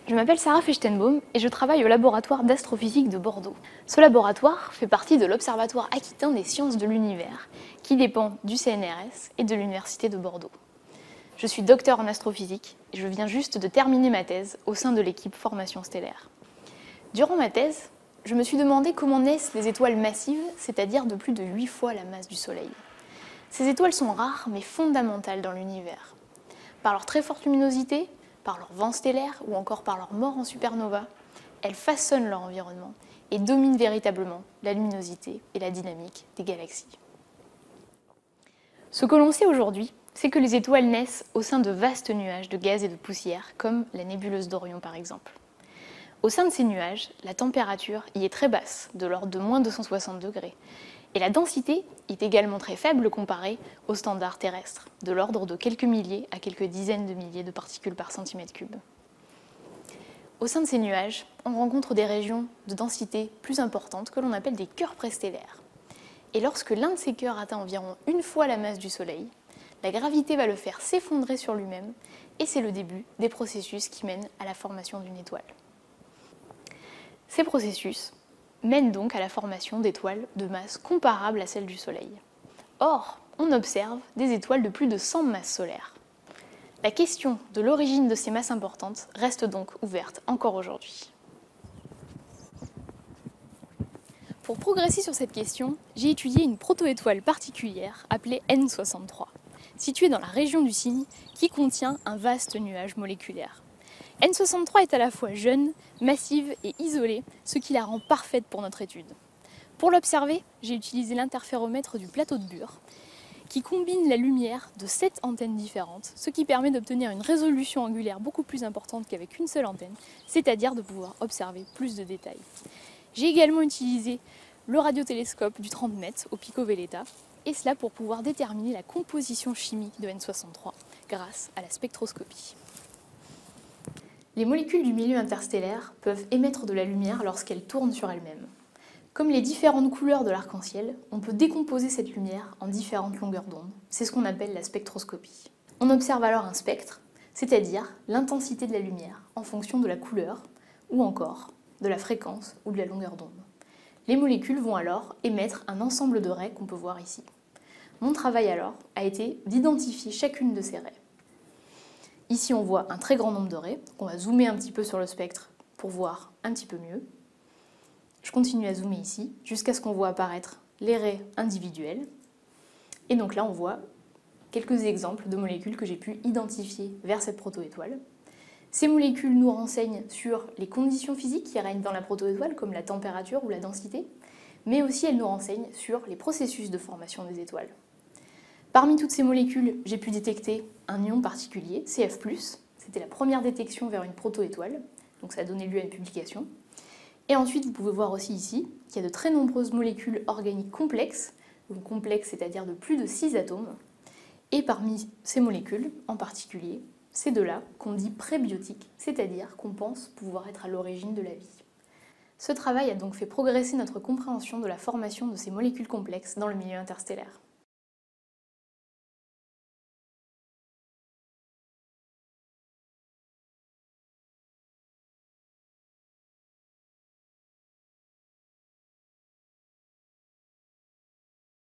Je m'appelle Sarah Fechtenbaum et je travaille au laboratoire d'astrophysique de Bordeaux. Ce laboratoire fait partie de l'Observatoire Aquitain des sciences de l'univers, qui dépend du CNRS et de l'Université de Bordeaux. Je suis docteur en astrophysique et je viens juste de terminer ma thèse au sein de l'équipe Formation stellaire. Durant ma thèse, je me suis demandé comment naissent les étoiles massives, c'est-à-dire de plus de 8 fois la masse du Soleil. Ces étoiles sont rares mais fondamentales dans l'univers. Par leur très forte luminosité, par leur vent stellaire ou encore par leur mort en supernova, elles façonnent leur environnement et dominent véritablement la luminosité et la dynamique des galaxies. Ce que l'on sait aujourd'hui, c'est que les étoiles naissent au sein de vastes nuages de gaz et de poussière, comme la nébuleuse d'Orion par exemple. Au sein de ces nuages, la température y est très basse, de l'ordre de moins 260 degrés, et la densité est également très faible comparée aux standards terrestres, de l'ordre de quelques milliers à quelques dizaines de milliers de particules par centimètre cube. Au sein de ces nuages, on rencontre des régions de densité plus importantes que l'on appelle des cœurs préstellaires. Et lorsque l'un de ces cœurs atteint environ une fois la masse du Soleil, la gravité va le faire s'effondrer sur lui-même, et c'est le début des processus qui mènent à la formation d'une étoile. Ces processus mènent donc à la formation d'étoiles de masse comparable à celle du Soleil. Or, on observe des étoiles de plus de 100 masses solaires. La question de l'origine de ces masses importantes reste donc ouverte encore aujourd'hui. Pour progresser sur cette question, j'ai étudié une protoétoile particulière appelée N63, située dans la région du Cygne qui contient un vaste nuage moléculaire. N63 est à la fois jeune, massive et isolée, ce qui la rend parfaite pour notre étude. Pour l'observer, j'ai utilisé l'interféromètre du plateau de Bure, qui combine la lumière de 7 antennes différentes, ce qui permet d'obtenir une résolution angulaire beaucoup plus importante qu'avec une seule antenne, c'est-à-dire de pouvoir observer plus de détails. J'ai également utilisé le radiotélescope du 30 mètres au Pico Veleta, et cela pour pouvoir déterminer la composition chimique de N63 grâce à la spectroscopie. Les molécules du milieu interstellaire peuvent émettre de la lumière lorsqu'elles tournent sur elles-mêmes. Comme les différentes couleurs de l'arc-en-ciel, on peut décomposer cette lumière en différentes longueurs d'onde. C'est ce qu'on appelle la spectroscopie. On observe alors un spectre, c'est-à-dire l'intensité de la lumière en fonction de la couleur ou encore de la fréquence ou de la longueur d'onde. Les molécules vont alors émettre un ensemble de raies qu'on peut voir ici. Mon travail alors a été d'identifier chacune de ces raies. Ici, on voit un très grand nombre de raies. On va zoomer un petit peu sur le spectre pour voir un petit peu mieux. Je continue à zoomer ici jusqu'à ce qu'on voit apparaître les raies individuelles. Et donc là, on voit quelques exemples de molécules que j'ai pu identifier vers cette protoétoile. Ces molécules nous renseignent sur les conditions physiques qui règnent dans la protoétoile, comme la température ou la densité, mais aussi elles nous renseignent sur les processus de formation des étoiles. Parmi toutes ces molécules, j'ai pu détecter un ion particulier, Cf+. C'était la première détection vers une protoétoile, donc ça a donné lieu à une publication. Et ensuite, vous pouvez voir aussi ici qu'il y a de très nombreuses molécules organiques complexes, donc complexes c'est-à-dire de plus de 6 atomes. Et parmi ces molécules, en particulier, ces deux-là qu'on dit prébiotiques, c'est-à-dire qu'on pense pouvoir être à l'origine de la vie. Ce travail a donc fait progresser notre compréhension de la formation de ces molécules complexes dans le milieu interstellaire.